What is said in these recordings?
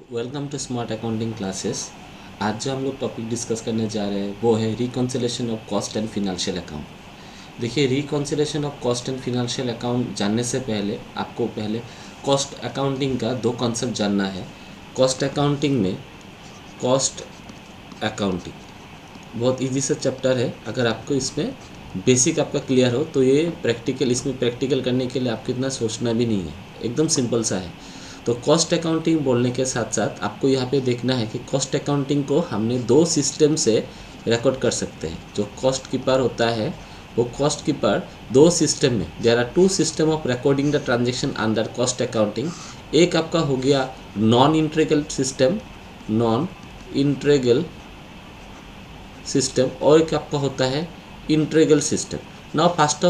Welcome to smart accounting classes. आज जो हम लोग टॉपिक डिस्कस करने जा रहे हैं वो है reconciliation of cost and financial account. देखिए, reconciliation of cost and financial account जानने से पहले आपको पहले कॉस्ट अकाउंटिंग का दो कॉन्सेप्ट जानना है। कॉस्ट अकाउंटिंग में कॉस्ट अकाउंटिंग बहुत इजी सा चैप्टर है। अगर आपको इसमें बेसिक आपका क्लियर हो तो ये प्रैक्टिकल इसमें प्रैक्टिकल करने के लिए आपको इतना सोचना भी नहीं है, एकदम सिंपल सा है। तो कॉस्ट अकाउंटिंग बोलने के साथ साथ आपको यहाँ पे देखना है कि कॉस्ट अकाउंटिंग को हमने दो सिस्टम से रिकॉर्ड कर सकते हैं। जो कॉस्ट कीपर होता है वो कॉस्ट कीपर दो सिस्टम में, there are two system of recording the transaction under cost accounting. एक आपका हो गया non integral system, non integral system, और एक आपका होता है integral system. Now first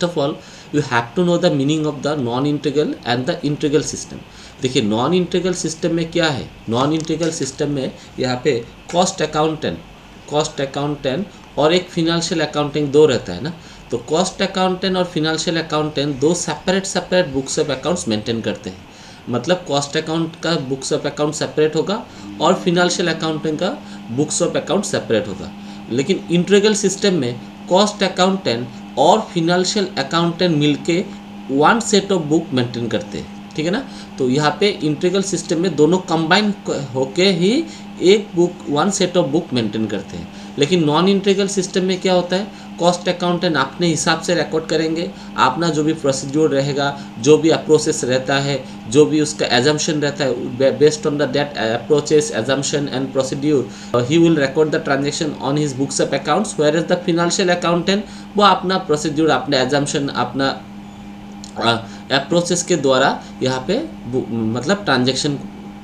of all you have to know the meaning of the non-integral and the integral system। देखिए, नॉन इंटीग्रल सिस्टम में क्या है। नॉन इंटीग्रल सिस्टम में यहाँ पे कॉस्ट अकाउंटेंट और एक फिनेंशियल अकाउंटिंग दो रहता है ना। तो कॉस्ट अकाउंटेंट और फिनेंशियल अकाउंटेंट दो separate books of accounts maintain करते हैं। मतलब कॉस्ट अकाउंट का बुक्स ऑफ अकाउंट सेपरेट होगा और फिनेंशियल अकाउंटिंग का बुक्स ऑफ अकाउंट सेपरेट होगा। लेकिन इंटीग्रल सिस्टम में कॉस्ट अकाउंटेंट और फिनेंशियल अकाउंटेंट मिलके one set of book maintain करते हैं, ठीक है ना। तो यहाँ पे इंटीग्रल सिस्टम में दोनों कंबाइन होके ही एक book one set of book maintain करते हैं। लेकिन नॉन इंटीग्रल सिस्टम में क्या होता है, कॉस्ट अकाउंटेंट अपने हिसाब से रिकॉर्ड करेंगे। अपना जो भी प्रोसीड्यूर रहेगा, जो भी प्रोसेस रहता है, जो भी उसका एजम्पशन रहता है, based on the that approaches assumption and procedure he will record the transaction on his books of accounts. Whereas the financial accountant वो अपना प्रोसीड्यूर, अपना एजम्पशन, अपना प्रोसेस के द्वारा यहाँ पे मतलब ट्रांजेक्शन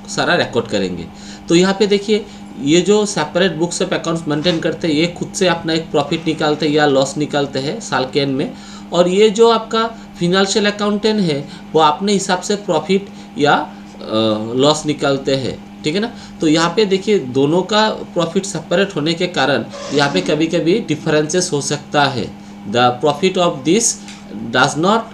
सारा रिकॉर्ड करेंगे। तो यहाँ पे देखिए, ये जो separate books of accounts maintain करते हैं ये खुद से अपना एक प्रॉफिट निकालते हैं या लॉस निकालते हैं साल के एंड में। और ये जो आपका फिनेंशियल अकाउंटेंट है वो अपने हिसाब से प्रॉफिट या लॉस निकालते हैं, ठीक है ना। तो यहाँ पे देखिए, दोनों का प्रॉफिट सेपरेट होने के कारण यहाँ पे कभी कभी डिफरेंसेस हो सकता है। The profit of this does not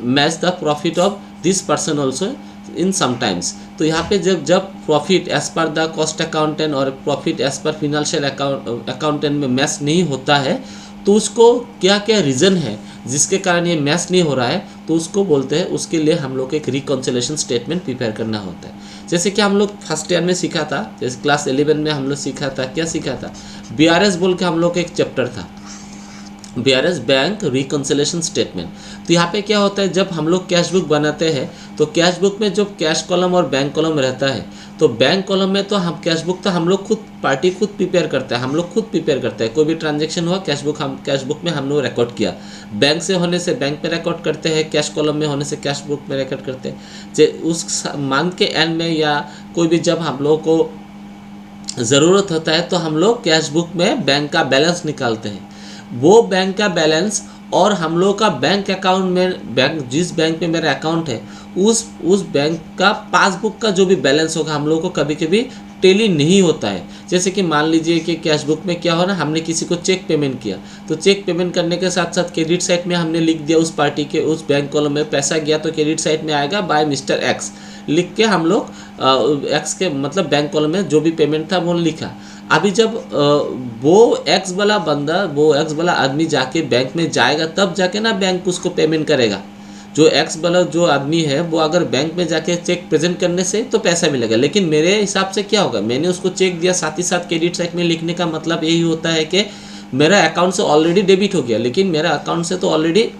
match the profit of this person also in sometimes. तो यहाँ पे जब profit as per the cost accountant और profit as per financial accountant में मैच नहीं होता है, तो उसको क्या क्या रीज़न है जिसके कारण ये मैच नहीं हो रहा है, तो उसको बोलते हैं, उसके लिए हम लोग एक रिकॉन्सिलेशन स्टेटमेंट प्रिपेयर करना होता है। जैसे कि हम लोग फर्स्ट ईयर में सीखा था, जैसे क्लास 11 में हम लोग सीखा था, क्या सीखा था, BRS बोल के हम लोग एक चैप्टर था, BRS बैंक रिकॉन्सिलेशन स्टेटमेंट। तो यहाँ पे क्या होता है, जब हम लोग कैश बुक बनाते हैं तो कैश बुक में जो कैश कॉलम और बैंक कॉलम रहता है, तो बैंक कॉलम में तो हम कैश बुक तो हम लोग खुद प्रिपेयर करते हैं, हम लोग खुद प्रिपेयर करते हैं। कोई भी ट्रांजेक्शन हुआ कैश बुक में हम लोग रिकॉर्ड किया। बैंक से होने से बैंक पे रिकॉर्ड करते हैं, कैश कॉलम में होने से कैश बुक में रिकॉर्ड करते हैं। उस मंथ के एंड में या कोई भी जब हम लोग को ज़रूरत होता है तो हम लोग कैश बुक में बैंक का बैलेंस निकालते हैं। वो बैंक का बैलेंस और हम लोग का बैंक अकाउंट में, जिस बैंक में मेरा अकाउंट है उस बैंक का पासबुक का जो भी बैलेंस होगा हम लोग को कभी कभी टेली नहीं होता है। जैसे कि मान लीजिए कि कैश बुक में क्या हो ना, हमने किसी को चेक पेमेंट किया, तो चेक पेमेंट करने के साथ साथ क्रेडिट साइड में हमने लिख दिया उस पार्टी के उस बैंक कॉलम में पैसा गया, तो क्रेडिट साइड में आएगा बाय मिस्टर एक्स लिख के हम लोग एक्स के मतलब बैंक कॉलम में जो भी पेमेंट था वो लिखा। अभी जब वो एक्स वाला आदमी जाके बैंक में जाएगा तब जाके ना बैंक उसको पेमेंट करेगा। जो एक्स वाला जो आदमी है वो अगर बैंक में जाके चेक प्रेजेंट करने से तो पैसा मिलेगा। लेकिन मेरे हिसाब से क्या होगा, मैंने उसको चेक दिया, साथ ही साथ क्रेडिट साइड में लिखने का मतलब यही होता है कि मेरा अकाउंट से ऑलरेडी डेबिट हो गया, लेकिन मेरा अकाउंट से तो ऑलरेडी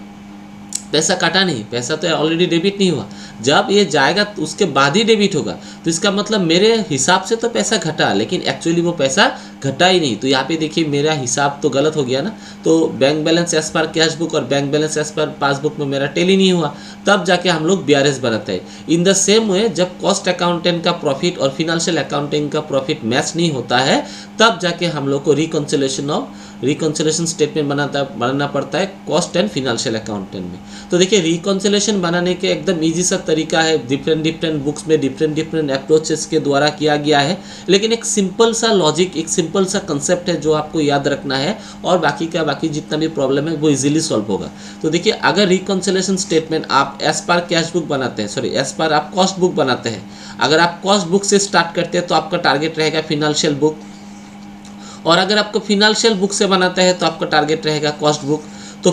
पैसा कटा नहीं, पैसा तो ऑलरेडी डेबिट नहीं हुआ। जब ये जाएगा तो उसके बाद ही डेबिट होगा, तो इसका मतलब मेरे हिसाब से तो पैसा घटा, लेकिन एक्चुअली वो पैसा घटा ही नहीं। तो यहाँ पे देखिए मेरा हिसाब तो गलत हो गया ना। तो bank balance as per cash book और bank balance as per passbook में मेरा टेली नहीं हुआ, तब जाके हम लोग BRS बनाते हैं। इन द सेम वे जब कॉस्ट अकाउंटेंट का प्रॉफिट और फिनेंशियल अकाउंटिंग का प्रॉफिट मैच नहीं होता है, तब जाके हम लोग को रिकॉन्सिलेशन ऑफ रिकॉन्सिलेशन स्टेटमेंट बनाना पड़ता है कॉस्ट एंड फिनेंशियल अकाउंटेंट में। तो देखिए रिकॉन्सिलेशन बनाने के एकदम ईजी सा तरीका है, डिफरेंट बुक्स में डिफरेंट अप्रोचेस के द्वारा किया गया है, लेकिन एक सिंपल सा लॉजिक, एक सिंपल सा कंसेप्ट है जो आपको याद रखना है, और बाकी जितना भी प्रॉब्लम है वो इजीली सॉल्व होगा। तो देखिए अगर रिकॉन्सिलेशन स्टेटमेंट आप एज पर कैश बुक बनाते हैं, सॉरी एज पर आप कॉस्ट बुक बनाते हैं, अगर आप कॉस्ट बुक से स्टार्ट करते हैं तो आपका टारगेट रहेगा फिनेंशियल बुक, और अगर आपको फिनेंशियल बुक से बनाते हैं तो आपका टारगेट रहेगा कॉस्ट बुक। तो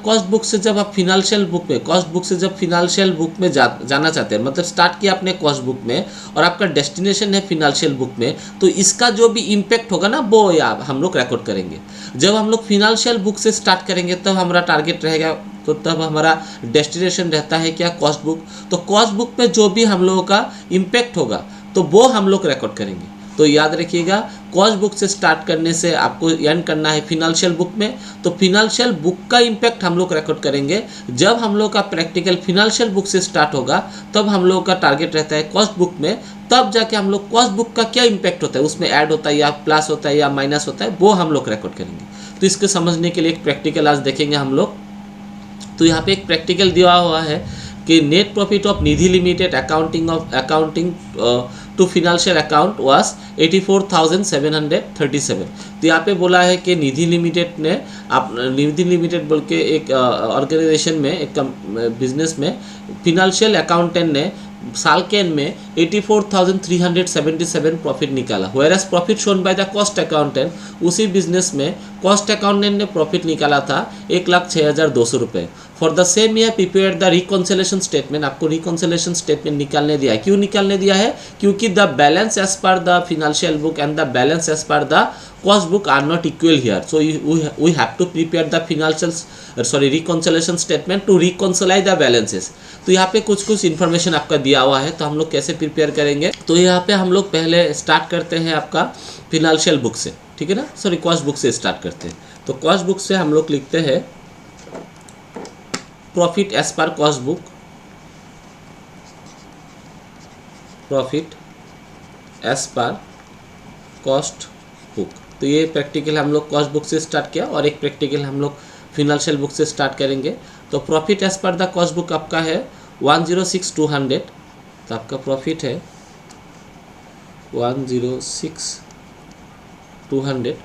कॉस्ट बुक से जब आप फिनेंशियल बुक में, कॉस्ट बुक से जब फिनेंशियल बुक में जाना चाहते हैं, मतलब स्टार्ट किया आपने कॉस्ट बुक में और आपका डेस्टिनेशन है फिनेंशियल बुक में, तो इसका जो भी इम्पैक्ट होगा ना वो हम लोग रिकॉर्ड करेंगे। जब हम लोग फिनेंशियल बुक से स्टार्ट करेंगे तब हमारा टारगेट रहेगा, तो तब हमारा डेस्टिनेशन रहता है क्या, कॉस्ट बुक। तो कॉस्ट बुक पे जो भी हम लोगों का इम्पैक्ट होगा तो वो हम लोग रिकॉर्ड करेंगे। तो याद रखिएगा कॉस्ट बुक से स्टार्ट करने से आपको एंड करना है फिनेंशियल बुक में, तो फिनेंशियल बुक का इम्पैक्ट हम लोग रिकॉर्ड करेंगे। जब हम लोग का प्रैक्टिकल फिनेंशियल बुक से स्टार्ट होगा तब हम लोग का टारगेट रहता है कॉस्ट बुक में, तब जाके हम लोग कॉस्ट बुक का क्या इम्पैक्ट होता है, उसमें ऐड होता है या प्लस होता है या माइनस होता है, वो हम लोग रिकॉर्ड करेंगे। तो इसको समझने के लिए एक प्रैक्टिकल आज देखेंगे हम लोग। तो यहाँ पे एक प्रैक्टिकल दिया हुआ है कि net profit of Nidhi limited accounting to financial account was 84,737। तो यहाँ पे बोला है कि निधि लिमिटेड ने निधि लिमिटेड बोल के एक ऑर्गेनाइजेशन में, एक बिजनेस में फिनेंशियल अकाउंटेंट ने साल के एंड में 84,377 प्रॉफिट निकाला। Whereas profit shown by the cost accountant, उसी बिजनेस में कॉस्ट अकाउंटेंट ने प्रॉफिट निकाला था 1,06,200 रुपये। For the same year prepare the reconciliation statement, आपको रिकॉन्सिलेशन स्टेटमेंट निकालने दिया है। क्यों निकालने दिया है? क्योंकि the balance as per the financial book and the balance as per the cost book are not equal here, so we have to prepare the reconciliation statement to reconcile the balances। तो यहाँ पे कुछ information आपका दिया हुआ है, तो हम लोग कैसे प्रिपेयर करेंगे। तो यहाँ पे हम लोग पहले स्टार्ट करते हैं आपका फिनेंशियल बुक से, ठीक है ना, सॉरी कॉस्ट बुक से स्टार्ट करते हैं। तो कॉस्ट बुक से हम लोग लिखते हैं profit as per cost book, profit as per cost book. तो ये प्रैक्टिकल हम लोग कॉस्ट बुक से स्टार्ट किया और एक प्रैक्टिकल हम लोग फिनेंशियल बुक से स्टार्ट करेंगे। तो profit as per the cost book आपका है 106,200, तो आपका प्रॉफिट है 106,200।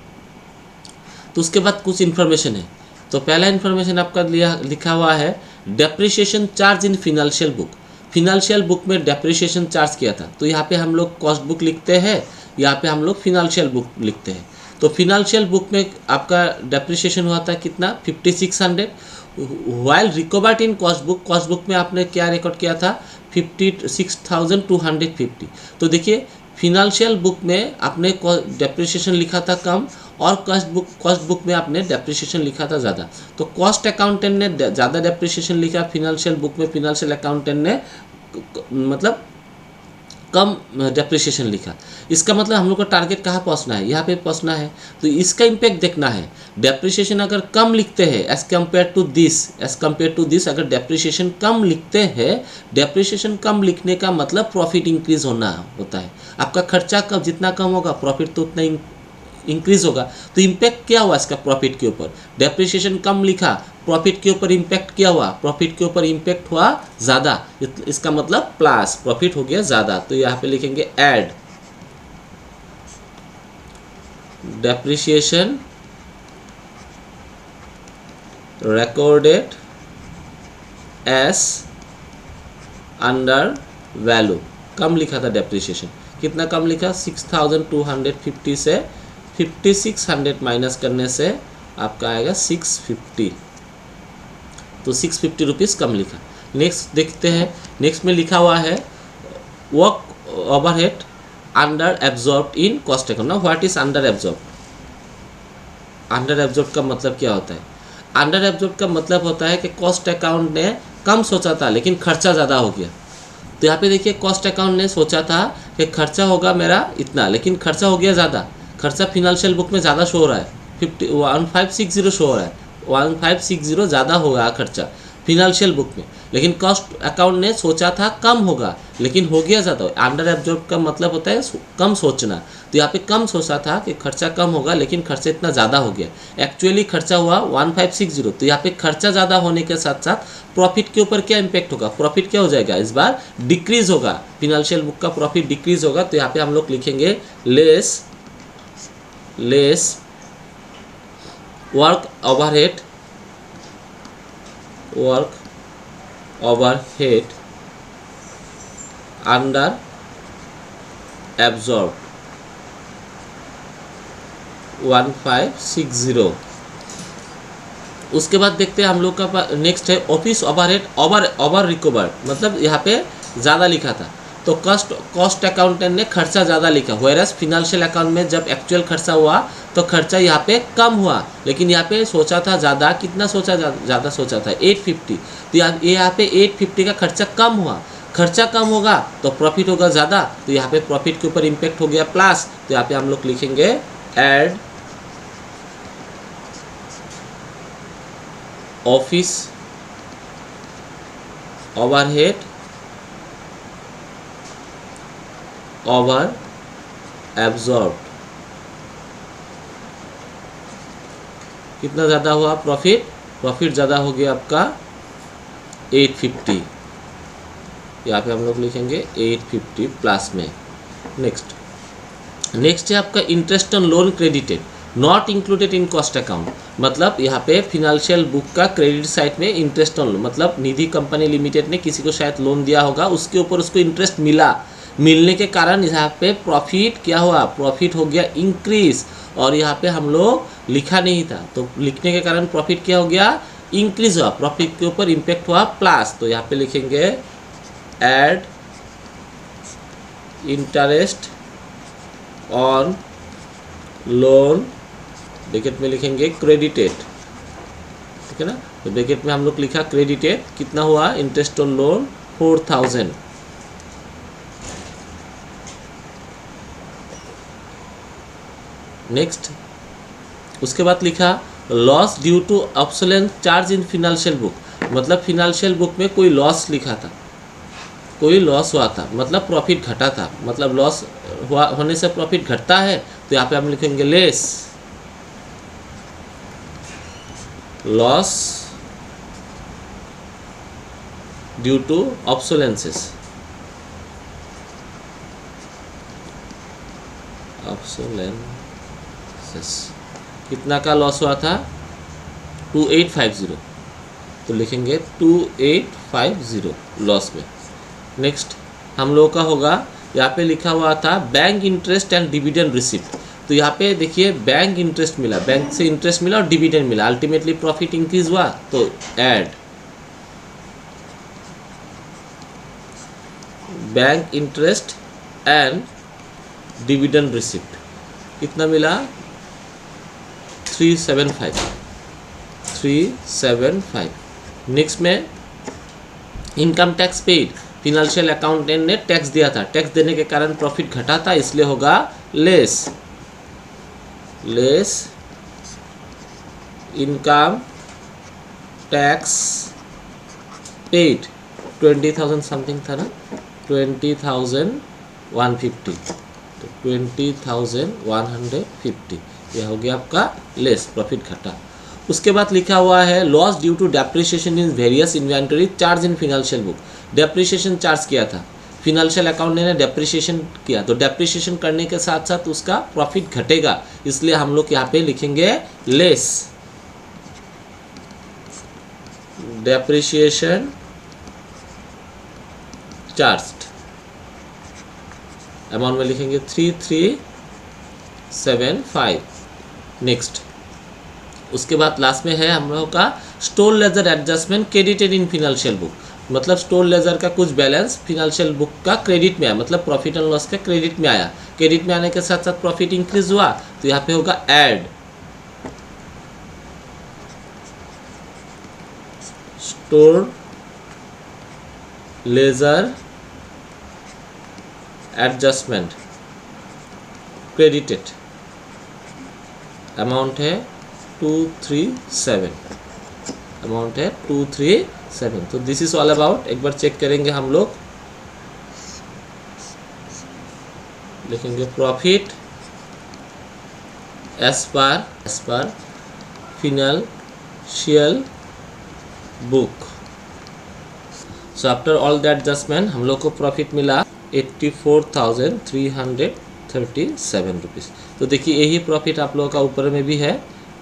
तो उसके बाद कुछ इन्फॉर्मेशन है। तो पहला इन्फॉर्मेशन आपका लिखा हुआ है depreciation charge in financial book. Financial book में डेप्रिसिएशन चार्ज किया था, तो यहाँ पे हम लोग कॉस्ट बुक लिखते हैं, यहाँ पे हम लोग फिनेंशियल बुक लिखते हैं। तो फिनेंशियल बुक में आपका डेप्रिसिएशन हुआ था कितना, 5,600। While recovered in cost book में आपने क्या रिकॉर्ड किया था, 56,250। तो देखिए फिनेंशियल बुक में आपने डेप्रिसिएशन लिखा था कम और कॉस्ट बुक में आपने डेप्रिसिएशन लिखा था ज़्यादा। तो कॉस्ट अकाउंटेंट ने ज़्यादा डेप्रिसिएशन लिखा फिनेंशियल बुक में, फिनेंशियल अकाउंटेंट ने मतलब कम डेप्रिसिएशन लिखा। इसका मतलब हम लोग का टारगेट कहाँ पहुँचना है, यहाँ पे पहुँचना है। तो इसका इम्पैक्ट देखना है। डेप्रिसिएशन अगर कम लिखते हैं एज़ कम्पेयर टू दिस अगर डेप्रिसिएशन कम लिखते हैं, डेप्रिसिएशन कम लिखने का मतलब प्रॉफिट इंक्रीज होना होता है। आपका खर्चा कब जितना कम होगा प्रॉफिट तो उतना इंक्रीज होगा। तो इम्पैक्ट क्या हुआ इसका प्रॉफिट के ऊपर, डेप्रिसिएशन कम लिखा, प्रॉफिट के ऊपर इम्पैक्ट क्या हुआ, प्रॉफिट के ऊपर इम्पैक्ट हुआ ज़्यादा, इसका मतलब प्लस प्रॉफिट हो गया ज़्यादा। तो यहाँ पे लिखेंगे add depreciation recorded as under value. कम लिखा था डेप्रिसिएशन, कितना कम लिखा, 6,250 से 5,600 माइनस करने से आपका आएगा 650। तो 650 रुपीज़ कम लिखा। नेक्स्ट देखते हैं, नेक्स्ट में लिखा हुआ है work overhead under absorb in cost account. ना what is under absorb? Under absorb का मतलब क्या होता है? अंडर एब्जॉर्ब का मतलब होता है कि कॉस्ट अकाउंट ने कम सोचा था लेकिन खर्चा ज़्यादा हो गया। तो यहाँ पे देखिए कॉस्ट अकाउंट ने सोचा था कि खर्चा होगा मेरा इतना, लेकिन खर्चा हो गया ज़्यादा। खर्चा फिनेंशियल बुक में ज़्यादा शो हो रहा है, 1560 शो हो रहा है, 1560 ज़्यादा होगा खर्चा फिनेंशियल बुक में, लेकिन कॉस्ट अकाउंट ने सोचा था कम होगा, लेकिन हो गया ज़्यादा। अंडर एब्जॉर्ब का मतलब होता है कम सोचना। तो यहाँ पे कम सोचा था कि खर्चा कम होगा, लेकिन खर्चा इतना ज़्यादा हो गया। एक्चुअली खर्चा हुआ 1560। तो यहाँ पे खर्चा ज़्यादा होने के साथ साथ प्रॉफिट के ऊपर क्या इम्पैक्ट होगा, प्रॉफिट क्या हो जाएगा, इस बार डिक्रीज होगा। फिनेंशियल बुक का प्रॉफिट डिक्रीज होगा। तो यहाँ पे हम लोग लिखेंगे lace work overhead under absorb 1560। उसके बाद देखते हैं हम लोग का नेक्स्ट है ऑफिस ओवरहेड ओवर रिकवर्ड, मतलब यहाँ पे ज़्यादा लिखा था। तो कॉस्ट अकाउंटेंट ने खर्चा ज़्यादा लिखा, व्हेयरएज फिनेंशियल अकाउंट में जब एक्चुअल खर्चा हुआ तो खर्चा यहाँ पे कम हुआ, लेकिन यहाँ पे सोचा था ज़्यादा। कितना सोचा, ज़्यादा सोचा था 850। तो यहाँ पे 850 का खर्चा कम हुआ। खर्चा कम होगा तो प्रॉफिट होगा ज़्यादा। तो यहाँ पे प्रॉफिट के ऊपर इम्पैक्ट हो गया प्लस। तो यहाँ पे हम लोग लिखेंगे add office overhead over absorb. कितना ज़्यादा हुआ प्रॉफिट ज़्यादा हो गया आपका 850। यहाँ पे हम लोग लिखेंगे 850 प्लस में। नेक्स्ट है आपका interest on loan credited not included in cost account. मतलब यहाँ पे फिनेंशियल बुक का क्रेडिट साइड में इंटरेस्ट ऑन लोन, मतलब निधि कंपनी लिमिटेड ने किसी को शायद लोन दिया होगा, उसके ऊपर उसको इंटरेस्ट मिलने के कारण यहाँ पे प्रॉफिट क्या हुआ, प्रॉफिट हो गया इंक्रीज। और यहाँ पे हम लोग लिखा नहीं था, तो लिखने के कारण प्रॉफिट क्या हो गया, इंक्रीज हुआ। प्रॉफिट के ऊपर इम्पैक्ट हुआ प्लस। तो यहाँ पे लिखेंगे add interest on loan, bracket में लिखेंगे क्रेडिटेड, ठीक है ना। तो ब्रैकेट में हम लोग लिखा क्रेडिटेड। कितना हुआ इंटरेस्ट ऑन लोन 4000। नेक्स्ट उसके बाद लिखा loss due to obsolescence charge in financial book. मतलब फिनेंशियल बुक में कोई लॉस लिखा था, कोई लॉस हुआ था, मतलब प्रॉफिट घटा था। मतलब लॉस होने से प्रॉफिट घटता है। तो यहाँ पे हम लिखेंगे लेस लॉस ड्यू टू ऑब्सोलेंसेस। कितना का लॉस हुआ था 2850। तो लिखेंगे 2850 लॉस में। नेक्स्ट हम लोग का होगा, यहाँ पे लिखा हुआ था bank interest and dividend receipt. तो यहाँ पे देखिए बैंक इंटरेस्ट मिला, बैंक से इंटरेस्ट मिला और डिविडेंड मिला, अल्टीमेटली प्रॉफिट इंक्रीज हुआ। तो add bank interest and dividend receipt. कितना मिला 375। नेक्स्ट में income tax paid. Financial accountant ने टैक्स दिया था, टैक्स देने के कारण प्रॉफिट घटा था, इसलिए होगा less income tax paid. 20,000 something था ना, 20,150। तो 20,150 यह हो गया आपका लेस, प्रॉफिट घटा। उसके बाद लिखा हुआ है loss due to depreciation in various inventory charge in financial book. Depreciation charge किया था फिनेंशियल अकाउंट ने डेप्रिसिएशन किया, तो डेप्रिसिएशन करने के साथ साथ उसका प्रॉफिट घटेगा, इसलिए हम लोग यहाँ पे लिखेंगे लेस डेप्रिसिएशन चार्ज्ड। अमाउंट में लिखेंगे 3375। नेक्स्ट उसके बाद लास्ट में है हम लोगों का store laser adjustment credited in financial book. मतलब स्टोर लेजर का कुछ बैलेंस फिनेंशियल बुक का क्रेडिट में आया, मतलब प्रॉफिट एंड लॉस का क्रेडिट में आया। क्रेडिट में आने के साथ साथ प्रॉफिट इंक्रीज हुआ। तो यहाँ पे होगा add store laser adjustment credited. Amount है 237। अमाउंट है 237। तो दिस इज ऑल अबाउट। एक बार चेक करेंगे हम लोग। लिखेंगे profit as per financial book. So after all that adjustment हम लोग को प्रॉफिट मिला 84,337 रुपीज़। तो देखिए यही प्रॉफिट आप लोगों का ऊपर में भी है,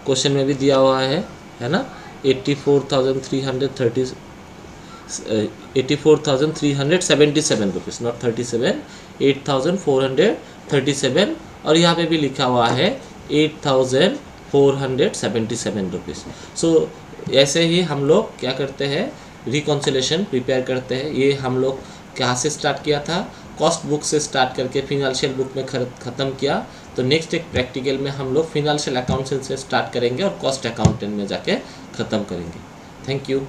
क्वेश्चन में भी दिया हुआ है ना, 84,377 रुपीज़, नॉट 37, 8,437, और यहाँ पे भी लिखा हुआ है 8,477 रुपीज़। सो ऐसे ही हम लोग क्या करते हैं, रिकॉन्सिलेशन प्रिपेयर करते हैं। ये हम लोग कहाँ से स्टार्ट किया था, कॉस्ट बुक से स्टार्ट करके फिनेंशियल बुक में ख़त्म किया। तो नेक्स्ट एक प्रैक्टिकल में हम लोग फिनेंशियल अकाउंटेंट से स्टार्ट करेंगे और कॉस्ट अकाउंटेंट में जाके ख़त्म करेंगे। Thank you.